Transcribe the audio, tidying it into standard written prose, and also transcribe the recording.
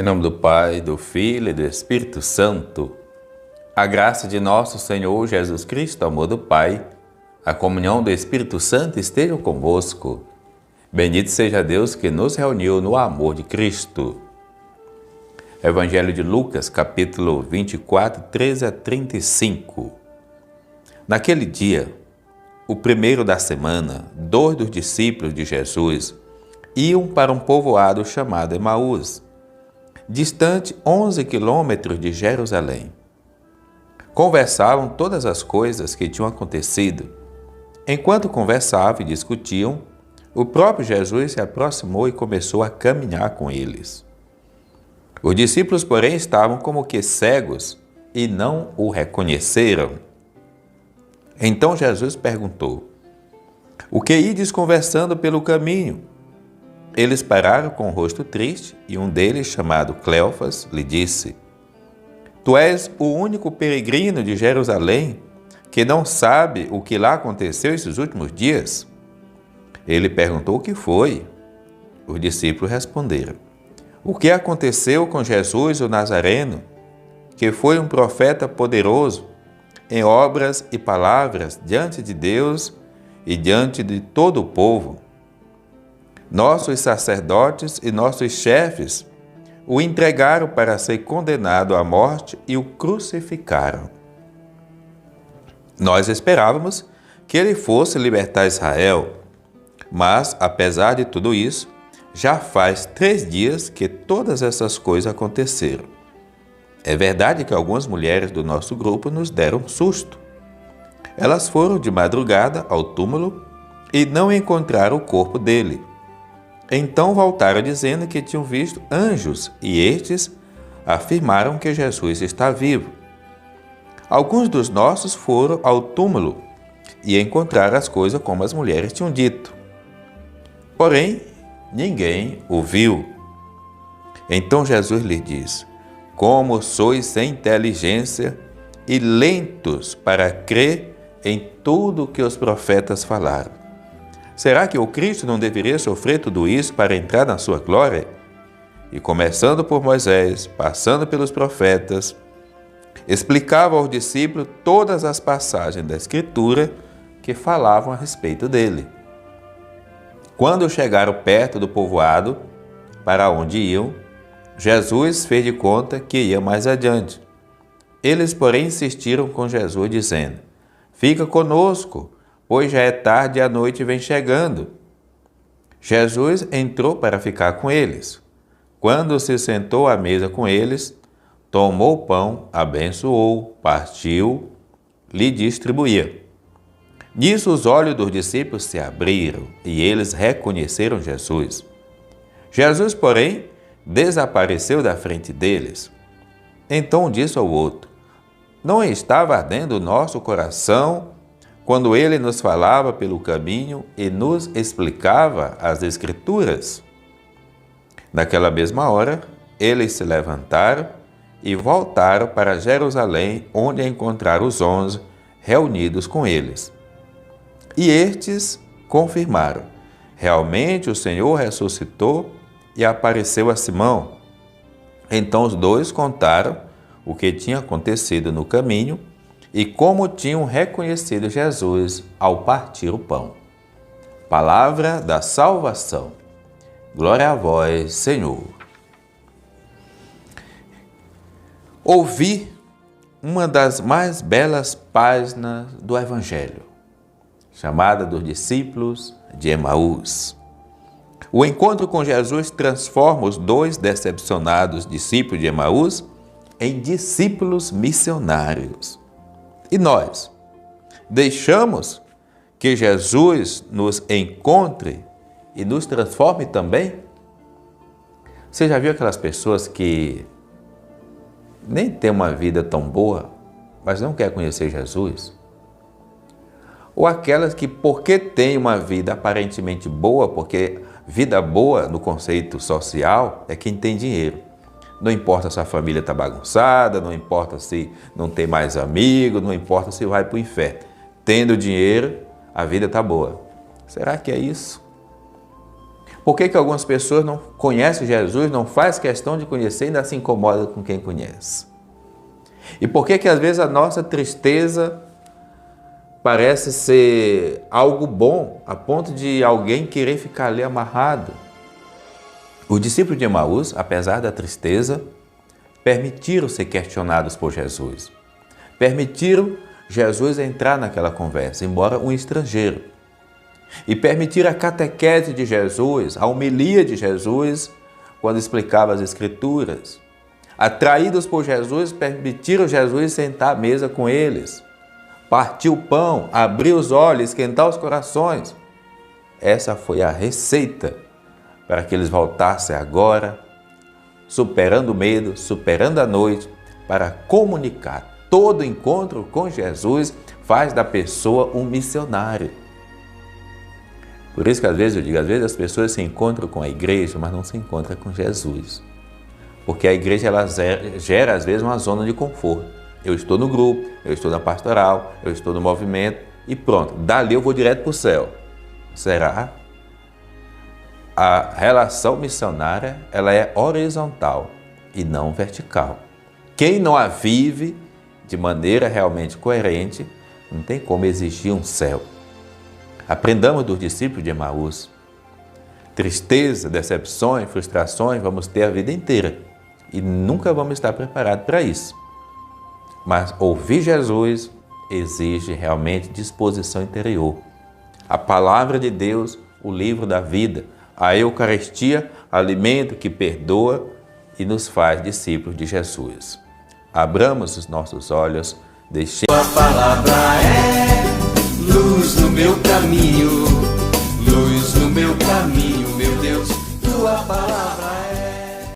Em nome do Pai, do Filho e do Espírito Santo, a graça de nosso Senhor Jesus Cristo, o amor do Pai, a comunhão do Espírito Santo estejam convosco. Bendito seja Deus que nos reuniu no amor de Cristo. Evangelho de Lucas, capítulo 24, 13 a 35. Naquele dia, o primeiro da semana, 2 dos discípulos de Jesus iam para um povoado chamado Emaús, distante 11 quilômetros de Jerusalém. Conversavam todas as coisas que tinham acontecido. Enquanto conversavam e discutiam, o próprio Jesus se aproximou e começou a caminhar com eles. Os discípulos, porém, estavam como que cegos e não o reconheceram. Então Jesus perguntou: "O que ides conversando pelo caminho?" Eles pararam com o rosto triste e um deles, chamado Cleofas, lhe disse: "Tu és o único peregrino de Jerusalém que não sabe o que lá aconteceu esses últimos dias?" Ele perguntou o que foi. Os discípulos responderam: "O que aconteceu com Jesus o Nazareno, que foi um profeta poderoso em obras e palavras diante de Deus e diante de todo o povo. Nossos sacerdotes e nossos chefes o entregaram para ser condenado à morte e o crucificaram. Nós esperávamos que ele fosse libertar Israel, mas, apesar de tudo isso, já faz 3 dias que todas essas coisas aconteceram. É verdade que algumas mulheres do nosso grupo nos deram susto. Elas foram de madrugada ao túmulo e não encontraram o corpo dele. Então voltaram dizendo que tinham visto anjos e estes afirmaram que Jesus está vivo. Alguns dos nossos foram ao túmulo e encontraram as coisas como as mulheres tinham dito. Porém, ninguém o viu." Então Jesus lhes diz: "Como sois sem inteligência e lentos para crer em tudo o que os profetas falaram. Será que o Cristo não deveria sofrer tudo isso para entrar na sua glória?" E começando por Moisés, passando pelos profetas, explicava aos discípulos todas as passagens da Escritura que falavam a respeito dele. Quando chegaram perto do povoado para onde iam, Jesus fez de conta que ia mais adiante. Eles, porém, insistiram com Jesus, dizendo: "Fica conosco, pois já é tarde e a noite vem chegando." Jesus entrou para ficar com eles. Quando se sentou à mesa com eles, tomou o pão, abençoou, partiu, lhe distribuía. Nisso os olhos dos discípulos se abriram e eles reconheceram Jesus. Jesus, porém, desapareceu da frente deles. Então disse ao outro: "Não estava ardendo o nosso coração quando ele nos falava pelo caminho e nos explicava as Escrituras?" Naquela mesma hora, eles se levantaram e voltaram para Jerusalém, onde encontraram os 11 reunidos com eles. E estes confirmaram: "Realmente o Senhor ressuscitou e apareceu a Simão." Então os dois contaram o que tinha acontecido no caminho e como tinham reconhecido Jesus ao partir o pão. Palavra da salvação. Glória a vós, Senhor. Ouvi uma das mais belas páginas do Evangelho, chamada dos discípulos de Emaús. O encontro com Jesus transforma os 2 decepcionados discípulos de Emaús em discípulos missionários. E nós, deixamos que Jesus nos encontre e nos transforme também? Você já viu aquelas pessoas que nem têm uma vida tão boa, mas não querem conhecer Jesus? Ou aquelas que, porque têm uma vida aparentemente boa, porque vida boa no conceito social é quem tem dinheiro. Não importa se a família está bagunçada, não importa se não tem mais amigos, não importa se vai para o inferno. Tendo dinheiro, a vida está boa. Será que é isso? Por que algumas pessoas não conhecem Jesus, não faz questão de conhecer e ainda se incomoda com quem conhece? E por que às vezes a nossa tristeza parece ser algo bom, a ponto de alguém querer ficar ali amarrado? Os discípulos de Emaús, apesar da tristeza, permitiram ser questionados por Jesus. Permitiram Jesus entrar naquela conversa, embora um estrangeiro. E permitiram a catequese de Jesus, a homilia de Jesus, quando explicava as Escrituras. Atraídos por Jesus, permitiram Jesus sentar à mesa com eles, partir o pão, abrir os olhos, esquentar os corações. Essa foi a receita para que eles voltassem agora, superando o medo, superando a noite, para comunicar. Todo encontro com Jesus faz da pessoa um missionário. Por isso que às vezes eu digo, às vezes as pessoas se encontram com a igreja, mas não se encontram com Jesus. Porque a igreja ela gera às vezes uma zona de conforto. Eu estou no grupo, eu estou na pastoral, eu estou no movimento e pronto, dali eu vou direto para o céu. Será? A relação missionária ela é horizontal e não vertical. Quem não a vive de maneira realmente coerente, não tem como exigir um céu. Aprendamos dos discípulos de Emaús. Tristeza, decepções, frustrações, vamos ter a vida inteira. E nunca vamos estar preparados para isso. Mas ouvir Jesus exige realmente disposição interior. A palavra de Deus, o livro da vida, a Eucaristia, alimento que perdoa e nos faz discípulos de Jesus. Abramos os nossos olhos, deixemos... A palavra é luz no meu caminho, luz no meu caminho.